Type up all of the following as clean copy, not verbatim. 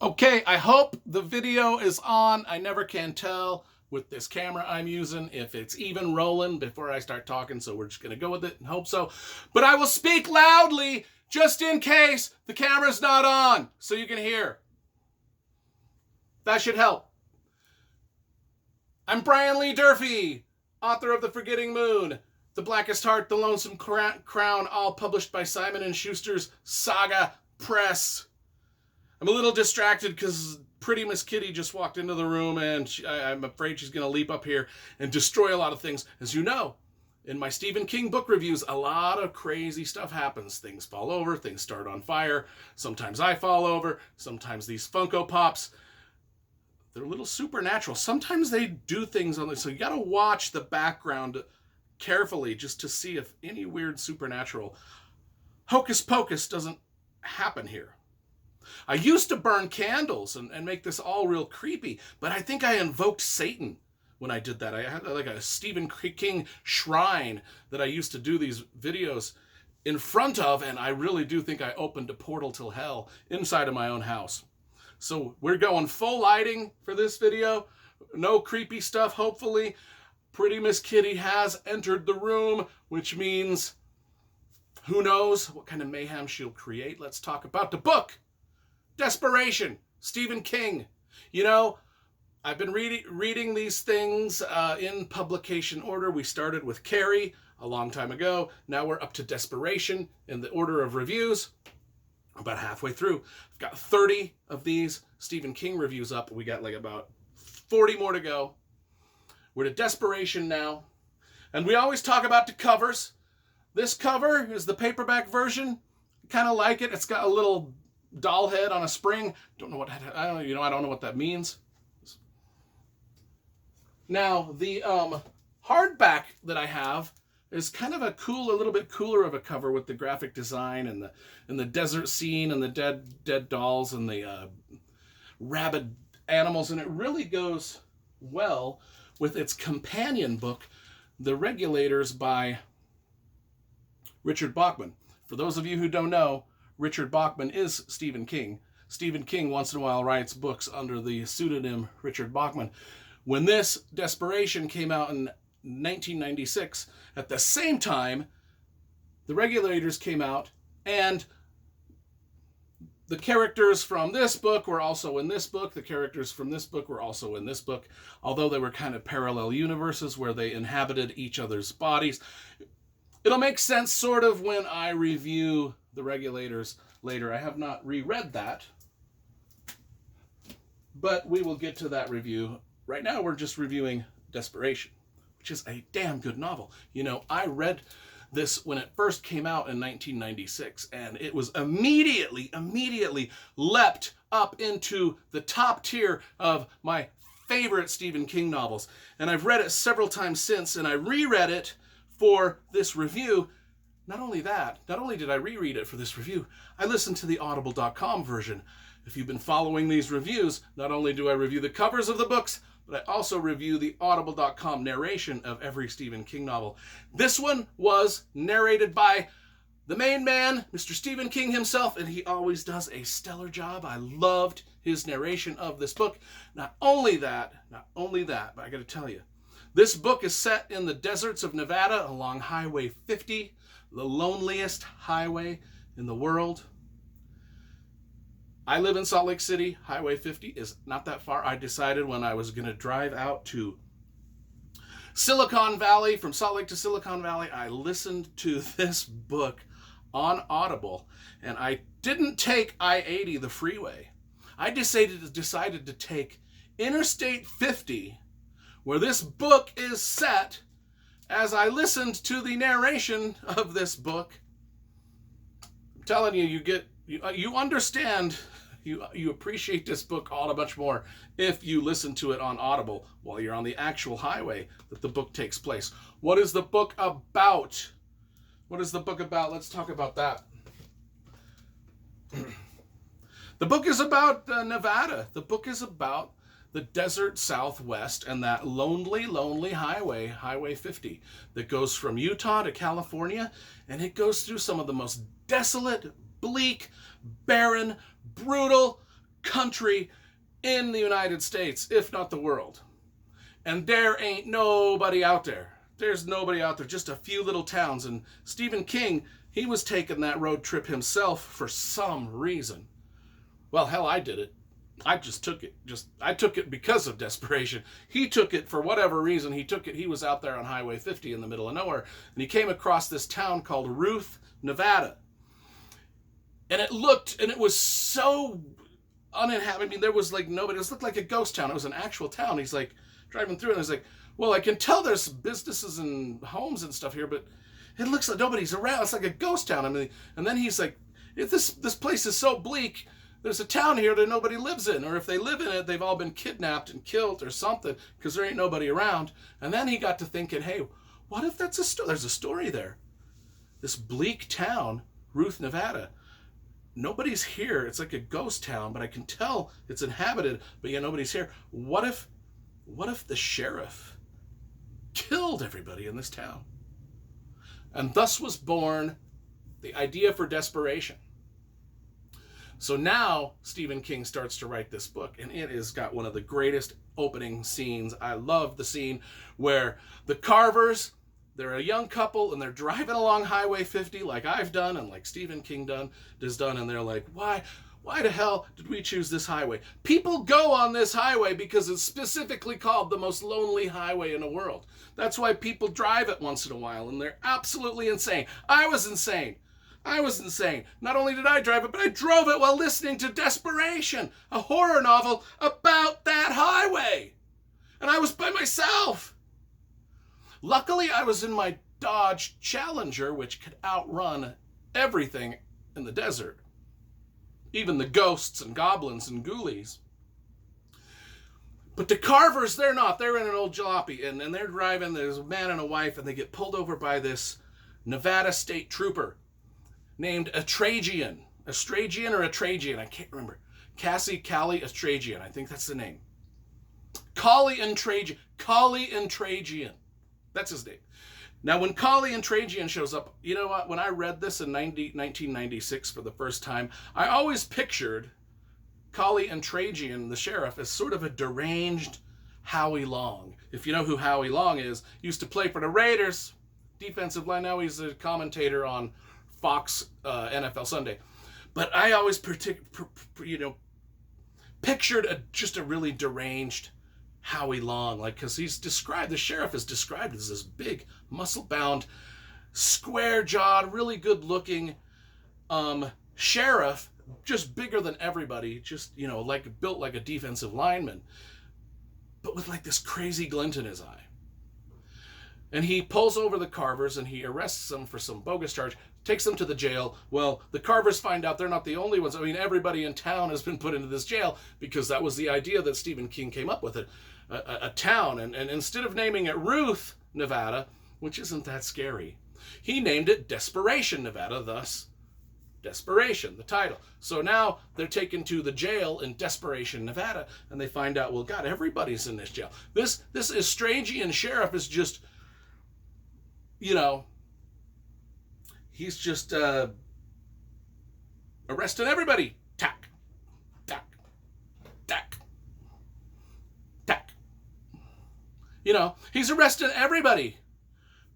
Okay, I hope the video is on. I never can tell with this camera I'm using if it's even rolling before I start talking, so we're just going to go with it and hope so. But I will speak loudly just in case the camera's not on so you can hear. That should help. I'm Brian Lee Durfee, author of The Forgetting Moon, The Blackest Heart, The Lonesome Crown, all published by Simon & Schuster's Saga Press. I'm a little distracted because Pretty Miss Kitty just walked into the room, and I'm afraid she's going to leap up here and destroy a lot of things. As you know, in my Stephen King book reviews, a lot of crazy stuff happens. Things fall over, things start on fire. Sometimes I fall over. Sometimes these Funko Pops, they're a little supernatural. Sometimes they do things on this, so you got to watch the background carefully just to see if any weird supernatural hocus pocus doesn't happen here. I used to burn candles and make this all real creepy, but I think I invoked Satan when I did that. I had like a Stephen King shrine that I used to do these videos in front of, and I really do think I opened a portal to hell inside of my own house. So we're going full lighting for this video. No creepy stuff, hopefully. Pretty Miss Kitty has entered the room, which means who knows what kind of mayhem she'll create. Let's talk about the book. Desperation, Stephen King. You know, I've been reading these things in publication order. We started with Carrie a long time ago. Now we're up to Desperation in the order of reviews. About halfway through. I've got 30 of these Stephen King reviews up. We got like about 40 more to go. We're to Desperation now. And we always talk about the covers. This cover is the paperback version. Kind of like it. It's got a little doll head on a spring. Don't know what I don't know what that means. Now the hardback that I have is kind of a little bit cooler of a cover with the graphic design and the desert scene and the dead dolls and the rabid animals, and it really goes well with its companion book, The Regulators by Richard Bachman. For those of you who don't know, Richard Bachman is Stephen King. Stephen King once in a while writes books under the pseudonym Richard Bachman. When this Desperation came out in 1996, at the same time, The Regulators came out, and the characters from this book were also in this book. The characters from this book were also in this book, although they were kind of parallel universes where they inhabited each other's bodies. It'll make sense sort of when I review The Regulators later. I have not reread that, but we will get to that review. Right now we're just reviewing Desperation, which is a damn good novel. You know, I read this when it first came out in 1996, and it was immediately leapt up into the top tier of my favorite Stephen King novels. And I've read it several times since, and I reread it for this review. Not only did I reread it for this review, I listened to the audible.com version. If you've been following these reviews, not only do I review the covers of the books, but I also review the audible.com narration of every Stephen King novel. This one was narrated by the main man, Mr. Stephen King himself, and he always does a stellar job. I loved his narration of this book. Not only that, but I gotta tell you, this book is set in the deserts of Nevada along Highway 50, the loneliest highway in the world. I live in Salt Lake City. Highway 50 is not that far. I decided when I was going to drive out to Silicon Valley, from Salt Lake to Silicon Valley, I listened to this book on Audible, and I didn't take I-80, the freeway. I decided to take Interstate 50, where this book is set, as I listened to the narration of this book. I'm telling you, you understand, you appreciate this book all a bunch more if you listen to it on Audible while you're on the actual highway that the book takes place. What is the book about? Let's talk about that. The book is about Nevada. The book is about the desert Southwest and that lonely highway, Highway 50, that goes from Utah to California, and it goes through some of the most desolate, bleak, barren, brutal, country in the United States, if not the world. And there ain't nobody out there. There's nobody out there, just a few little towns. And Stephen King, he was taking that road trip himself for some reason. Well, hell, I did it. I just took it. I took it because of Desperation. He took it for whatever reason. He took it. He was out there on Highway 50 in the middle of nowhere, and he came across this town called Ruth, Nevada. And it was so uninhabited. I mean, there was like nobody. It looked like a ghost town. It was an actual town. He's like driving through, and he's like, well, I can tell there's businesses and homes and stuff here, but it looks like nobody's around. It's like a ghost town. I mean, and then he's like, if this place is so bleak, there's a town here that nobody lives in, or if they live in it, they've all been kidnapped and killed or something, because there ain't nobody around. And then he got to thinking, hey, what if that's there's a story there? This bleak town, Ruth, Nevada. Nobody's here. It's like a ghost town, but I can tell it's inhabited, but yeah, nobody's here. What if the sheriff killed everybody in this town? And thus was born the idea for Desperation. So now Stephen King starts to write this book, and it has got one of the greatest opening scenes. I love the scene where the Carvers, they're a young couple, and they're driving along Highway 50 like I've done and like Stephen King has done, and they're like, why the hell did we choose this highway? People go on this highway because it's specifically called the most lonely highway in the world. That's why people drive it once in a while, and they're absolutely insane. I was insane. Not only did I drive it, but I drove it while listening to Desperation, a horror novel about that highway. And I was by myself. Luckily, I was in my Dodge Challenger, which could outrun everything in the desert. Even the ghosts and goblins and ghoulies. But the Carvers, they're not. They're in an old jalopy, and they're driving. There's a man and a wife, and they get pulled over by this Nevada state trooper named Atragian, I can't remember. Callie Atragian, I think that's the name. Collie and Trajan, that's his name. Now, when Collie and Trajan shows up, you know what? When I read this in 1996 for the first time, I always pictured Collie and Trajan, the sheriff, as sort of a deranged Howie Long. If you know who Howie Long is, used to play for the Raiders, defensive line. Now he's a commentator on Fox NFL Sunday. But I always pictured just a really deranged Howie Long, like, because the sheriff is described as this big, muscle-bound, square-jawed, really good-looking sheriff, just bigger than everybody, just, like built like a defensive lineman, but with like this crazy glint in his eye. And he pulls over the Carvers and he arrests them for some bogus charge, takes them to the jail. Well, the Carvers find out they're not the only ones. I mean, everybody in town has been put into this jail because that was the idea that Stephen King came up with, a town. And instead of naming it Ruth, Nevada, which isn't that scary, he named it Desperation, Nevada, thus Desperation, the title. So now they're taken to the jail in Desperation, Nevada, and they find out, well, God, everybody's in this jail. This Estragian sheriff is just, he's just arresting everybody. Tack, tack, tack, tack. He's arresting everybody,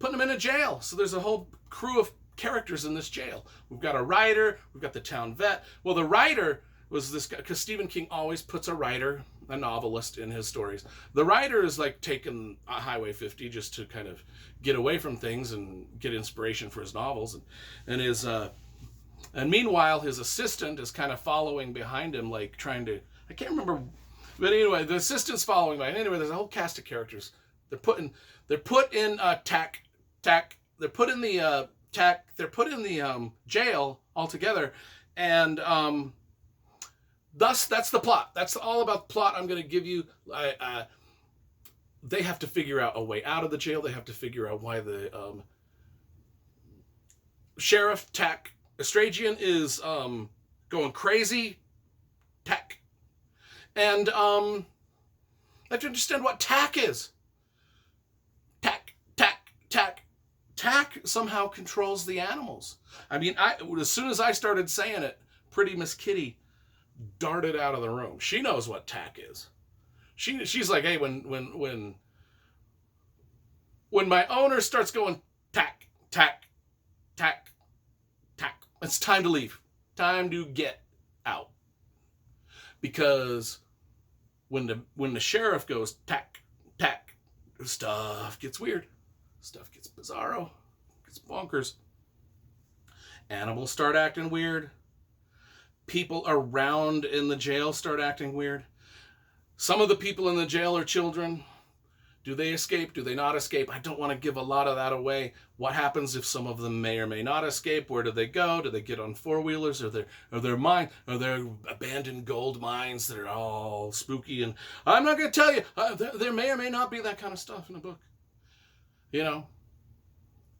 putting them in a jail. So there's a whole crew of characters in this jail. We've got a writer, we've got the town vet. Well, the writer was this guy, because Stephen King always puts a writer, a novelist, in his stories. The writer is like taking Highway 50 just to kind of get away from things and get inspiration for his novels, and meanwhile his assistant is kind of following behind him, like trying to, I can't remember, but anyway, the assistant's following behind. Anyway, there's a whole cast of characters. They're put in jail altogether, and thus that's the plot. That's all about the plot I'm going to give you. They have to figure out a way out of the jail. They have to figure out why the sheriff, Tack Estragian, is going crazy. Tack. And I have to understand what tack is. Tack, tack, tack. Tack somehow controls the animals. I mean, as soon as I started saying it, Pretty Miss Kitty darted out of the room. She knows what tack is. She's like, hey, when my owner starts going tack, tack, tack, tack, it's time to leave. Time to get out. Because when the sheriff goes tack, tack, stuff gets weird. Stuff gets bizarro. Gets bonkers. Animals start acting weird. People around in the jail start acting weird. Some of the people in the jail are children. Do they escape? Do they not escape? I don't want to give a lot of that away. What happens if some of them may or may not escape? Where do they go? Do they get on four-wheelers? Are there abandoned gold mines that are all spooky? And I'm not going to tell you. There may or may not be that kind of stuff in the book. You know,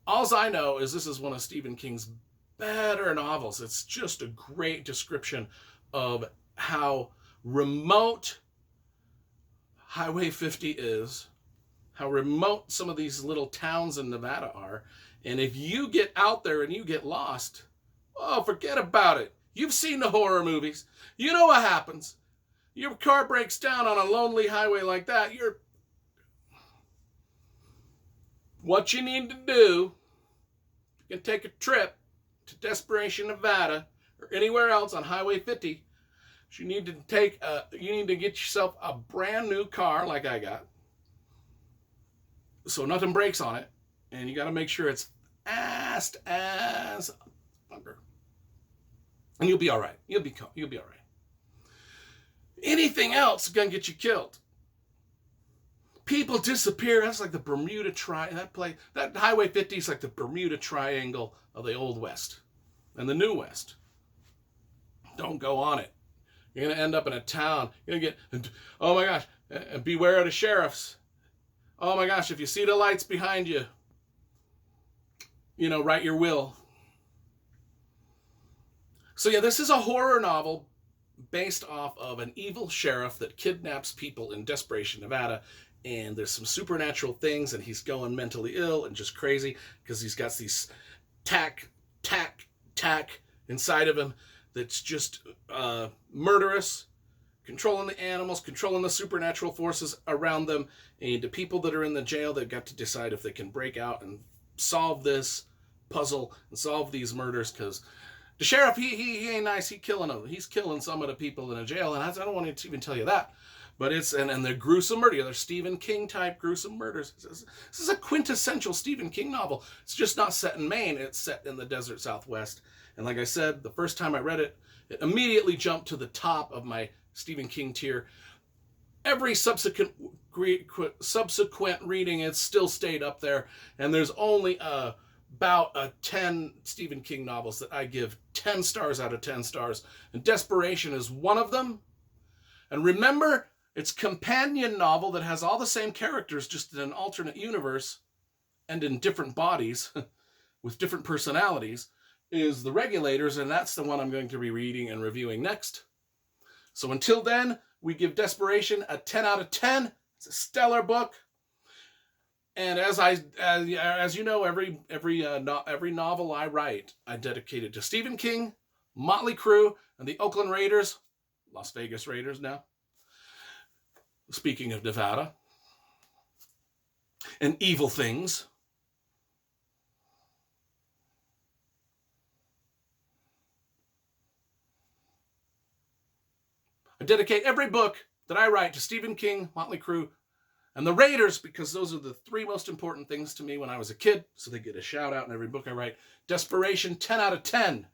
all I know is this is one of Stephen King's better novels. It's just a great description of how remote Highway 50 is, how remote some of these little towns in Nevada are. And if you get out there and you get lost, oh, forget about it. You've seen the horror movies. You know what happens. Your car breaks down on a lonely highway like that. What you need to do, you can take a trip to Desperation, Nevada, or anywhere else on Highway 50. You need to get yourself a brand new car like I got, so nothing breaks on it, and you got to make sure it's fast as bugger, and you'll be all right. You'll be all right. Anything else is gonna get you killed. People disappear. That's like the Bermuda Triangle. That Highway 50 is like the Bermuda Triangle of the Old West and the New West. Don't go on it. You're going to end up in a town. You're going to get, oh my gosh, and beware of the sheriffs. Oh my gosh, if you see the lights behind you, write your will. So yeah, this is a horror novel based off of an evil sheriff that kidnaps people in Desperation, Nevada. And there's some supernatural things, and he's going mentally ill and just crazy because he's got these tack inside of him that's just murderous, controlling the animals, controlling the supernatural forces around them. And the people that are in the jail, they've got to decide if they can break out and solve this puzzle and solve these murders, because the sheriff, he ain't nice. He's killing some of the people in the jail, and I don't want to even tell you that. But and they're gruesome murder. They're Stephen King type gruesome murders. This is a quintessential Stephen King novel. It's just not set in Maine. It's set in the desert Southwest. And like I said, the first time I read it, it immediately jumped to the top of my Stephen King tier. Every subsequent reading, it's still stayed up there. And there's only about 10 Stephen King novels that I give 10 stars out of 10 stars. And Desperation is one of them. And remember, it's a companion novel that has all the same characters, just in an alternate universe and in different bodies with different personalities, is The Regulators, and that's the one I'm going to be reading and reviewing next. So until then, we give Desperation a 10 out of 10. It's a stellar book. And as you know, every novel I write, I dedicate it to Stephen King, Motley Crue, and the Oakland Raiders, Las Vegas Raiders now. Speaking of Nevada, and evil things. I dedicate every book that I write to Stephen King, Motley Crue, and the Raiders, because those are the three most important things to me when I was a kid, so they get a shout out in every book I write. Desperation, 10 out of 10.